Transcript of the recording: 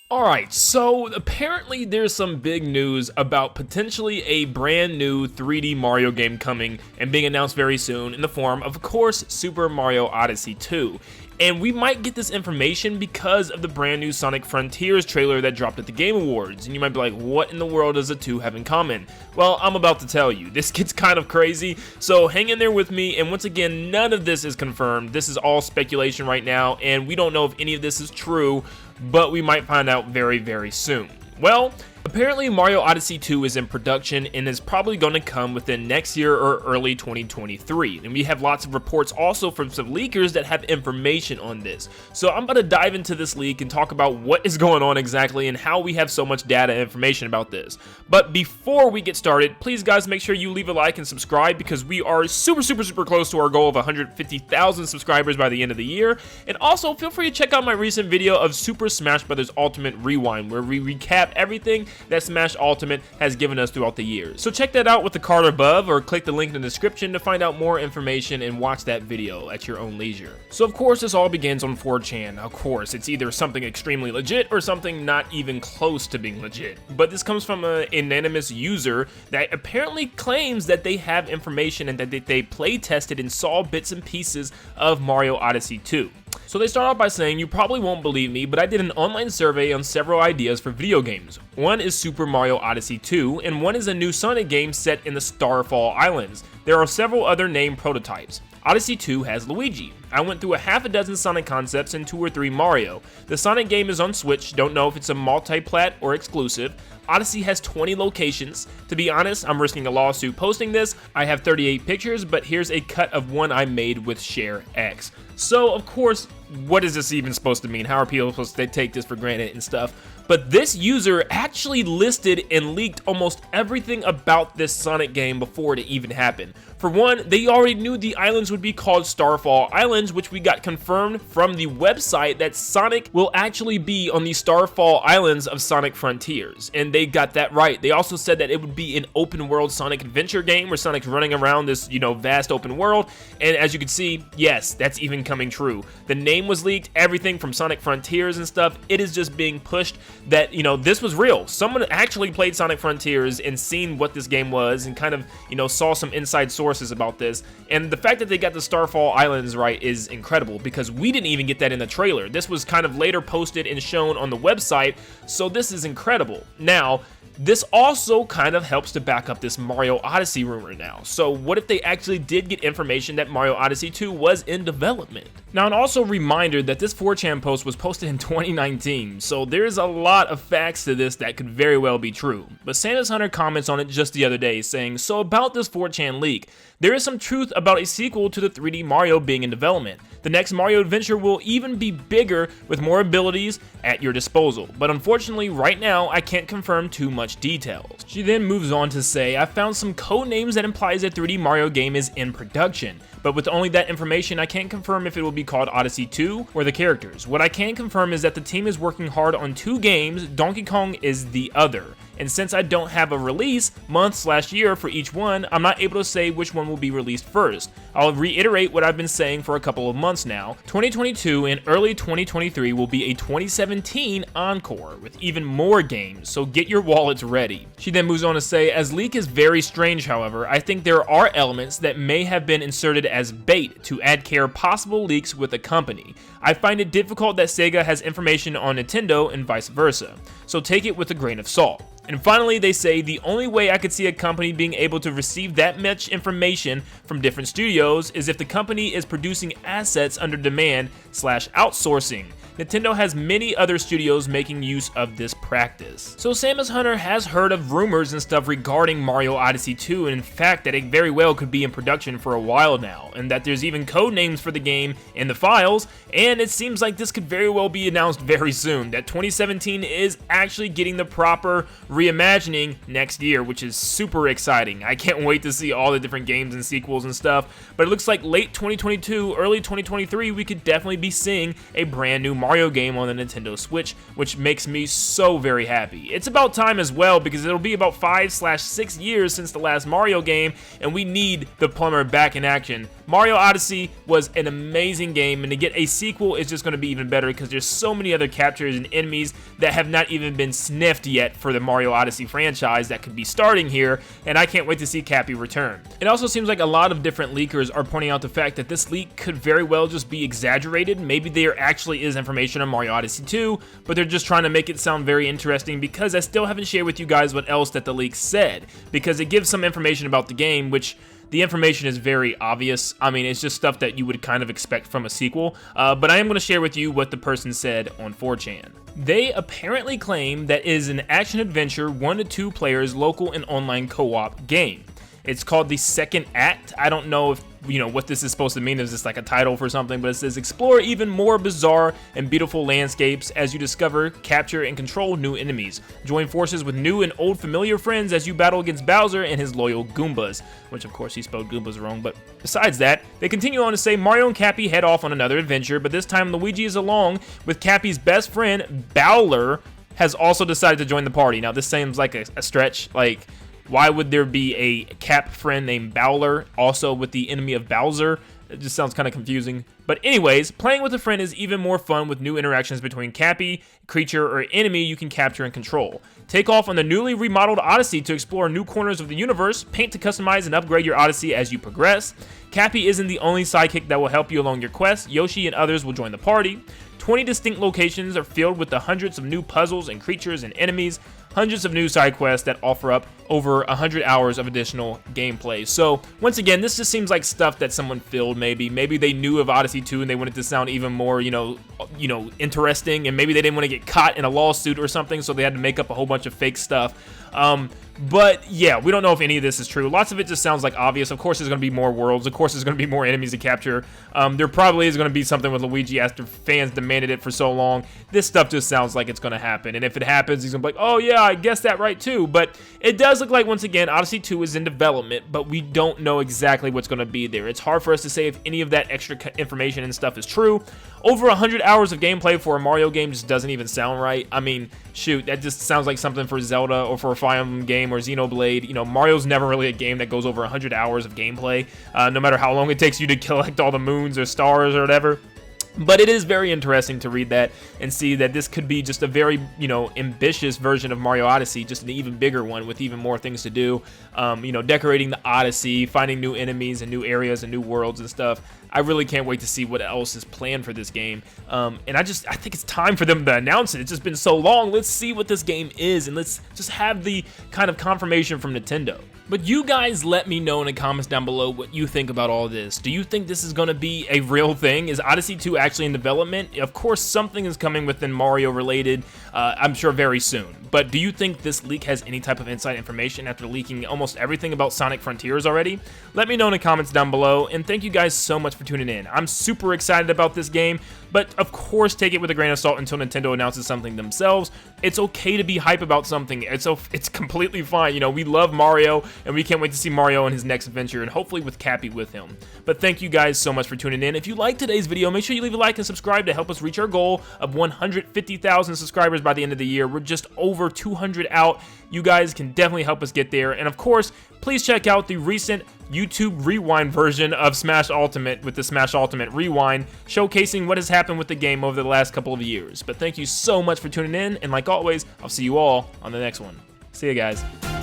Alright, so apparently there's some big news about potentially a brand new 3D Mario game coming and being announced very soon in the form of course, Super Mario Odyssey 2. And we might get this information because of the brand new Sonic Frontiers trailer that dropped at the Game Awards. And you might be like, what in the world does the two have in common? Well, I'm about to tell you. This gets kind of crazy, so hang in there with me. And once again, none of this is confirmed. This is all speculation right now, and we don't know if any of this is true, but we might find out very, very soon. Well, apparently Mario Odyssey 2 is in production and is probably going to come within next year or early 2023. And we have lots of reports also from some leakers that have information on this. So I'm going to dive into this leak and talk about what is going on exactly and how we have so much data and information about this. But before we get started, please guys make sure you leave a like and subscribe because we are super close to our goal of 150,000 subscribers by the end of the year. And also feel free to check out my recent video of Super Smash Bros. Ultimate Rewind where we recap everything that Smash Ultimate has given us throughout the years. So check that out with the card above or click the link in the description to find out more information and watch that video at your own leisure. So of course this all begins on 4chan. Of course it's either something extremely legit or something not even close to being legit. But this comes from an anonymous user that apparently claims that they have information and that they play tested and saw bits and pieces of Mario Odyssey 2. So they start off by saying, you probably won't believe me, but I did an online survey on several ideas for video games. One is Super Mario Odyssey 2, and one is a new Sonic game set in the Starfall Islands. There are several other named prototypes. Odyssey 2 has Luigi. I went through a half a dozen Sonic concepts and 2 or 3 Mario. The Sonic game is on Switch, don't know if it's a multi-plat or exclusive. Odyssey has 20 locations. To be honest, I'm risking a lawsuit posting this. I have 38 pictures, but here's a cut of one I made with Share X. So, of course, what is this even supposed to mean? How are people supposed to take this for granted and stuff? But this user actually listed and leaked almost everything about this Sonic game before it even happened. For one, they already knew the islands would be called Starfall Islands, which we got confirmed from the website that Sonic will actually be on the Starfall Islands of Sonic Frontiers. And they got that right. They also said that it would be an open world Sonic adventure game where Sonic's running around this, vast open world. And as you can see, yes, that's even coming true. The name was leaked, everything from Sonic Frontiers and stuff. It is just being pushed that, this was real. Someone actually played Sonic Frontiers and seen what this game was and kind of, saw some inside sources about this. And the fact that they got the Starfall Islands right is incredible because we didn't even get that in the trailer. This was kind of later posted and shown on the website, so this is incredible. Now, this also kind of helps to back up this Mario Odyssey rumor now. So what if they actually did get information that Mario Odyssey 2 was in development? Now, and also a reminder that this 4chan post was posted in 2019, so there's a lot of facts to this that could very well be true. But Samus Hunter comments on it just the other day saying, so about this 4chan leak, there is some truth about a sequel to the 3D Mario being in development. The next Mario adventure will even be bigger with more abilities at your disposal. But unfortunately, right now, I can't confirm too much details. She then moves on to say, I found some code names that implies a 3D Mario game is in production. But with only that information, I can't confirm if it will be called Odyssey 2 or the characters. What I can confirm is that the team is working hard on 2 games, Donkey Kong is the other. And since I don't have a release month/year for each one, I'm not able to say which one will be released first. I'll reiterate what I've been saying for a couple of months now. 2022 and early 2023 will be a 2017 encore with even more games, so get your wallets ready. She then moves on to say, as leak is very strange, however, I think there are elements that may have been inserted as bait to add care possible leaks with a company. I find it difficult that Sega has information on Nintendo and vice versa, so take it with a grain of salt. And finally, they say the only way I could see a company being able to receive that much information from different studios is if the company is producing assets under demand/outsourcing. Nintendo has many other studios making use of this practice. So Samus Hunter has heard of rumors and stuff regarding Mario Odyssey 2, and in fact that it very well could be in production for a while now, and that there's even code names for the game in the files, and it seems like this could very well be announced very soon, that 2017 is actually getting the proper reimagining next year, which is super exciting. I can't wait to see all the different games and sequels and stuff, but it looks like late 2022, early 2023, we could definitely be seeing a brand new Mario game on the Nintendo Switch, which makes me so very happy. It's about time as well because it'll be about 5/6 years since the last Mario game, and we need the plumber back in action Mario Odyssey was an amazing game, and to get a sequel is just going to be even better because there's so many other captures and enemies that have not even been sniffed yet for the Mario Odyssey franchise that could be starting here, and I can't wait to see Cappy return. It also seems like a lot of different leakers are pointing out the fact that this leak could very well just be exaggerated. Maybe there actually is information on Mario Odyssey 2, but they're just trying to make it sound very interesting because I still haven't shared with you guys what else that the leak said, because it gives some information about the game, which the information is very obvious. I mean, it's just stuff that you would kind of expect from a sequel, but I am going to share with you what the person said on 4chan. They apparently claim that it is an action-adventure 1 to 2 players local and online co-op game. It's called the Second Act. I don't know if what this is supposed to mean. Is this like a title for something? But it says explore even more bizarre and beautiful landscapes as you discover, capture, and control new enemies. Join forces with new and old familiar friends as you battle against Bowser and his loyal Goombas, which of course he spelled Goombas wrong. But besides that, they continue on to say Mario and Cappy head off on another adventure, but this time Luigi is along with Cappy's best friend Bowler has also decided to join the party. Now this seems like a stretch. Like, why would there be a Cap friend named Bowler also with the enemy of Bowser? It just sounds kind of confusing. But anyways, playing with a friend is even more fun with new interactions between Cappy, creature, or enemy you can capture and control. Take off on the newly remodeled Odyssey to explore new corners of the universe, paint to customize and upgrade your Odyssey as you progress. Cappy isn't the only sidekick that will help you along your quest. Yoshi and others will join the party. 20 distinct locations are filled with the hundreds of new puzzles and creatures and enemies, hundreds of new side quests that offer up over 100 hours of additional gameplay. So once again, this just seems like stuff that someone filled. Maybe they knew of Odyssey 2 and they wanted to sound even more, interesting, and maybe they didn't want to get caught in a lawsuit or something, so they had to make up a whole bunch of fake stuff. But yeah, we don't know if any of this is true. Lots of it just sounds like obvious. Of course there's going to be more worlds. Of course there's going to be more enemies to capture. There probably is going to be something with Luigi after fans demanded it for so long. This stuff just sounds like it's going to happen. And if it happens, he's going to be like, oh yeah, I guessed that right too. But it does look like, once again, Odyssey 2 is in development, but we don't know exactly what's going to be there. It's hard for us to say if any of that extra information and stuff is true. Over 100 hours of gameplay for a Mario game just doesn't even sound right. I mean, shoot, that just sounds like something for Zelda or for a Fire Emblem game or Xenoblade. Mario's never really a game that goes over 100 hours of gameplay, no matter how long it takes you to collect all the moons or stars or whatever. But it is very interesting to read that and see that this could be just a very, ambitious version of Mario Odyssey, just an even bigger one with even more things to do. Decorating the Odyssey, finding new enemies and new areas and new worlds and stuff. I really can't wait to see what else is planned for this game. And I think it's time for them to announce it. It's just been so long. Let's see what this game is, and let's just have the kind of confirmation from Nintendo. But you guys let me know in the comments down below what you think about all this. Do you think this is going to be a real thing? Is Odyssey 2 actually in development? Of course, something is coming within Mario related, I'm sure very soon. But do you think this leak has any type of inside information after leaking almost everything about Sonic Frontiers already? Let me know in the comments down below, and thank you guys so much for tuning in. I'm super excited about this game, but of course take it with a grain of salt until Nintendo announces something themselves. It's okay to be hype about something. It's completely fine. We love Mario, and we can't wait to see Mario in his next adventure, and hopefully with Cappy with him. But thank you guys so much for tuning in. If you liked today's video, make sure you leave a like and subscribe to help us reach our goal of 150,000 subscribers by the end of the year. We're just over 200 out. You guys can definitely help us get there. And of course, please check out the recent YouTube Rewind version of Smash Ultimate with the Smash Ultimate Rewind, showcasing what has happened with the game over the last couple of years. But thank you so much for tuning in, and like always, I'll see you all on the next one. See you guys.